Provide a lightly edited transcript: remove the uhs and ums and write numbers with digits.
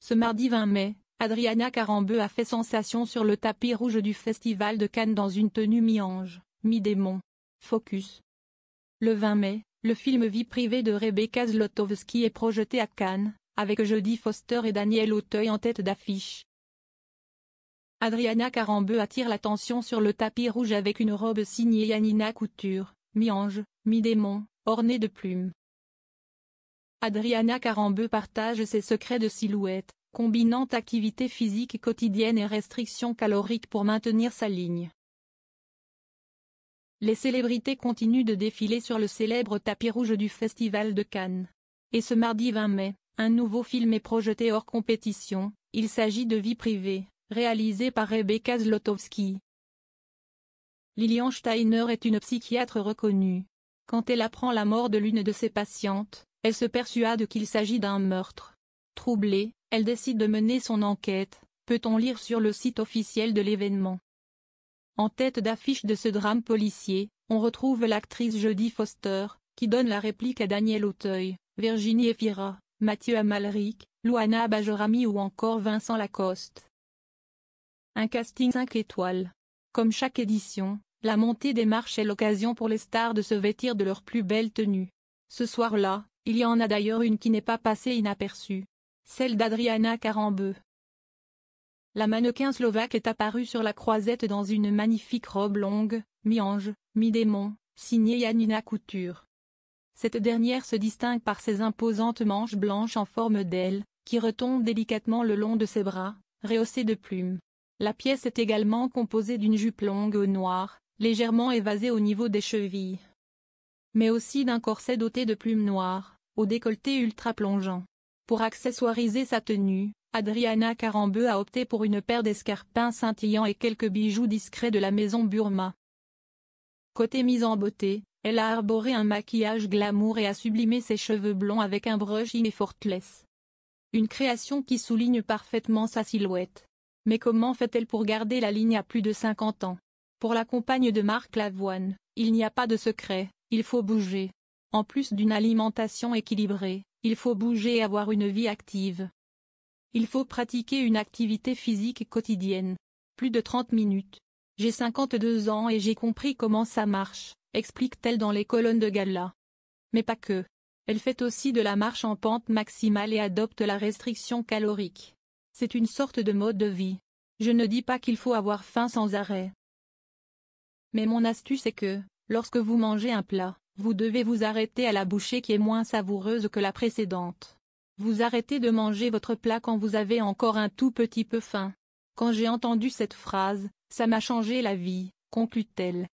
Ce mardi 20 mai, Adriana Carambeu a fait sensation sur le tapis rouge du Festival de Cannes dans une tenue mi-ange, mi-démon. Focus. Le 20 mai, le film Vie privée de Rebecca Zlotowski est projeté à Cannes, avec Jodie Foster et Daniel Auteuil en tête d'affiche. Adriana Carambeu attire l'attention sur le tapis rouge avec une robe signée Yanina Couture, mi-ange, mi-démon, ornée de plumes. Adriana Carambeu partage ses secrets de silhouette, combinant activité physique quotidienne et restrictions caloriques pour maintenir sa ligne. Les célébrités continuent de défiler sur le célèbre tapis rouge du Festival de Cannes. Et ce mardi 20 mai, un nouveau film est projeté hors compétition, il s'agit de Vie privée, réalisé par Rebecca Zlotowski. Lilian Steiner est une psychiatre reconnue. Quand elle apprend la mort de l'une de ses patientes, elle se persuade qu'il s'agit d'un meurtre. Troublée, elle décide de mener son enquête, peut-on lire sur le site officiel de l'événement. En tête d'affiche de ce drame policier, on retrouve l'actrice Jodie Foster, qui donne la réplique à Daniel Auteuil, Virginie Efira, Mathieu Amalric, Louana Bajorami ou encore Vincent Lacoste. Un casting 5 étoiles. Comme chaque édition, la montée des marches est l'occasion pour les stars de se vêtir de leur plus belle tenue. Ce soir-là, il y en a d'ailleurs une qui n'est pas passée inaperçue. Celle d'Adriana Carambeu. La mannequin slovaque est apparue sur la croisette dans une magnifique robe longue, mi-ange, mi-démon, signée Yanina Couture. Cette dernière se distingue par ses imposantes manches blanches en forme d'aile, qui retombent délicatement le long de ses bras, rehaussés de plumes. La pièce est également composée d'une jupe longue au noir, légèrement évasée au niveau des chevilles. Mais aussi d'un corset doté de plumes noires, au décolleté ultra plongeant. Pour accessoiriser sa tenue, Adriana Carambeu a opté pour une paire d'escarpins scintillants et quelques bijoux discrets de la maison Burma. Côté mise en beauté, elle a arboré un maquillage glamour et a sublimé ses cheveux blonds avec un brushing effortless. Une création qui souligne parfaitement sa silhouette. Mais comment fait-elle pour garder la ligne à plus de 50 ans? Pour la compagne de Marc Lavoine, il n'y a pas de secret, il faut bouger. En plus d'une alimentation équilibrée, il faut bouger et avoir une vie active. Il faut pratiquer une activité physique quotidienne. Plus de 30 minutes. J'ai 52 ans et j'ai compris comment ça marche, explique-t-elle dans les colonnes de gala. Mais pas que. Elle fait aussi de la marche en pente maximale et adopte la restriction calorique. C'est une sorte de mode de vie. Je ne dis pas qu'il faut avoir faim sans arrêt. Mais mon astuce est que, lorsque vous mangez un plat, vous devez vous arrêter à la bouchée qui est moins savoureuse que la précédente. Vous arrêtez de manger votre plat quand vous avez encore un tout petit peu faim. Quand j'ai entendu cette phrase, ça m'a changé la vie, conclut-elle.